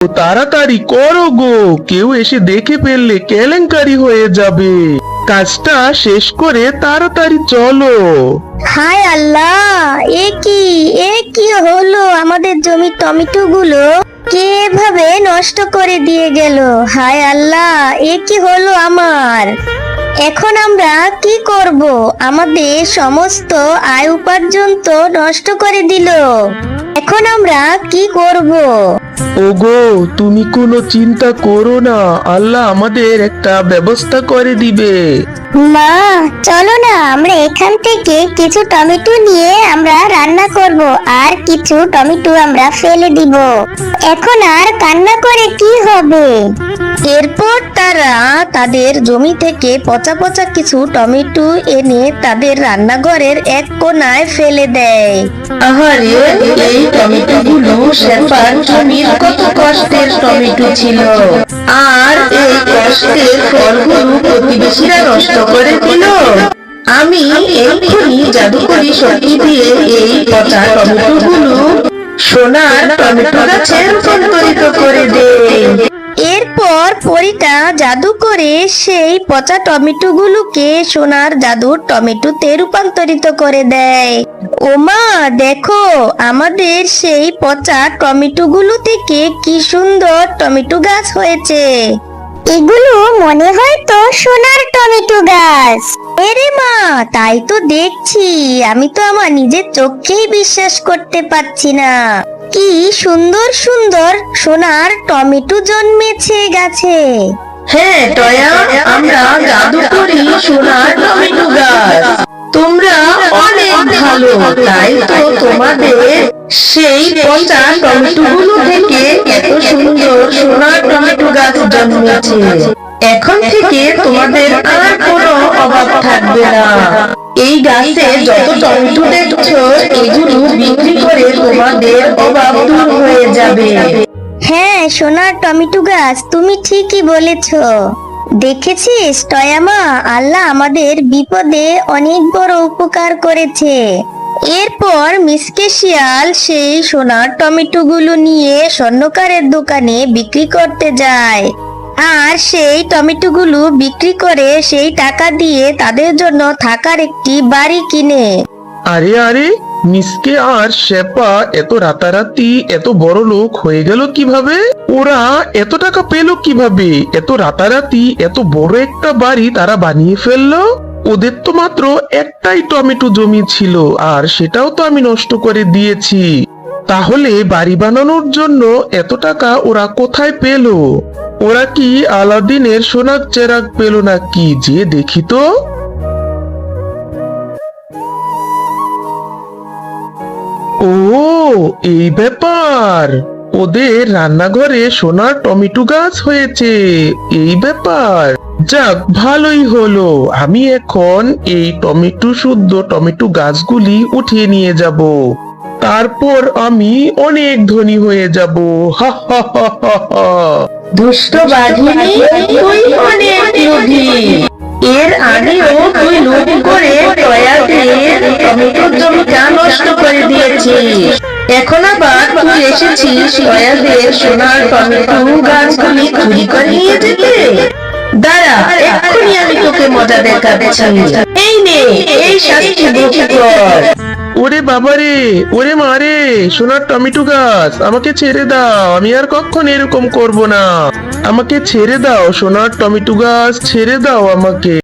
তাড়াতাড়ি করো গো, কেউ এসে দেখে ফেললে কেলেঙ্কারি হয়ে যাবে। কাজটা শেষ করে তাড়াতাড়ি চলো। হায় আল্লাহ, এ কি হলো? আমাদের জমির টমেটো গুলো কে এভাবে নষ্ট করে দিয়ে গেল? হায় আল্লাহ, এ কি হলো আমার? এখন আমরা কি করব? আমাদের সমস্ত আয় উপার্জন তো নষ্ট করে দিল। এখন আমরা কি করব? ওগো, তুমি কোনো চিন্তা করো না, আল্লাহ আমাদের একটা ব্যবস্থা করে দিবে। মা, চলো না আমরা এখান থেকে কিছু টমেটো নিয়ে আমরা রান্না করব, আর কিছু টমেটো আমরা ফেলে দিব। এখন আর কান্না করে কি হবে? এরপর তারা তাদের জমি থেকে পচা পচা কিছু টমেটো এনে তাদের রান্নাঘরের এক কোণায় ফেলে দেয়। আহারে, এই টমেটো গুলো শেফার জমির কত কষ্টের টমেটো ছিল, আর এই কষ্টের ফলগুলো প্রতিবেশীরা নষ্ট করে দিল। আমি এক্ষুনি জাদুকরি শক্তি দিয়ে এই পচা টমেটো গুলো সোনার টমেটো গাছে রূপান্তরিত করে দেই। এরপর পরীটা জাদু করে সেই পচা টমেটো গুলোকে সোনার জাদুর টমেটোতে রূপান্তরিত করে দেয়। ওমা, দেখো আমাদের সেই পচা টমেটো গুলো থেকে কি সুন্দর টমেটো গাছ হয়েছে। এগুলো মনে হয় তো সোনার টমেটো গাছ। এরে মা, তাই তো দেখছি, আমি তো আমার নিজের চোখেই বিশ্বাস করতে পারছি না। কি সুন্দর সুন্দর সোনার টমেটো জন্মেছে গাছে। হ্যাঁ টয়া, আমরা জাদুকরি সোনার টমেটো গাছ। তোমরা অনেক ভালো, তাই তো তোমাদের সেই পচা টমেটো গুলো থেকে এত সুন্দর সোনার টমেটো গাছ জন্মেছে। এখন থেকে তোমাদের আর কোনো অভাব থাকবে না। এই গাছে যত টমেটো দেখছো, এগুলো বিক্রি করে তোমাদের অভাব দূর হয়ে যাবে। হ্যাঁ সোনার টমেটো গাছ, তুমি ঠিকই বলেছো। দেখেছিস টয়ামা, আল্লাহ আমাদের বিপদে অনেক বড় উপকার করেছে। এরপর মিসকে শিয়াল সেই সোনার টমেটো গুলো নিয়ে স্বর্ণকারের দোকানে বিক্রি করতে যায়, আর সেই টমেটো গুলো বিক্রি করে সেই টাকা দিয়ে তাদের জন্য থাকার একটি বাড়ি কিনে। আরে আরে, মিসকে আর শেফা এত রাতারাতি এত বড় লোক হয়ে গেল কিভাবে? ওরা এত টাকা পেল কিভাবে? এত রাতারাতি এত বড় একটা বাড়ি তারা বানিয়ে ফেললো। ওদের তো মাত্র একটাই টমেটো জমি ছিল, আর সেটাও তো আমি নষ্ট করে দিয়েছি। তাহলে বাড়ি বানানোর জন্য এত টাকা ওরা কোথায় পেল? ওরা কি আলাদিনের সোনার চেরাগ পেল নাকি? যে দেখি তো। ও, এই ব্যাপার, ওদের রান্নাঘরে সোনার টমেটো গাছ হয়েছে। এই ব্যাপার, যাক ভালোই হলো। আমি এখন এই শুদ্ধ টমেটো গাছগুলি উঠিয়ে নিয়ে যাব, তারপর আমি অনেক ধনী হয়ে যাব। হা হা হা হা হা। দুষ্ট বাঘিনী, তুই অনেক লোভী। এর আগেও তুই লোভ করে টয়াদের টমেটো জমিটা নষ্ট করে দিয়েছিস। এখন আবার তুই এসেছিস টয়াদের সোনার টমেটো গাছগুলি চুরি করে নিয়ে যেতে। দাঁড়া, এক্ষুনি আমি তোকে মজা দেখাচ্ছি। এই নে, এই শাস্তি ভোগ কর। ওরে বাবারে, ওরে মারে, সোনার টমেটো গাছ, আমাকে ছেড়ে দাও। আমি আর কখনো এরকম করব না। আমাকে ছেড়ে দাও সোনার টমেটো গাছ, ছেড়ে দাও আমাকে।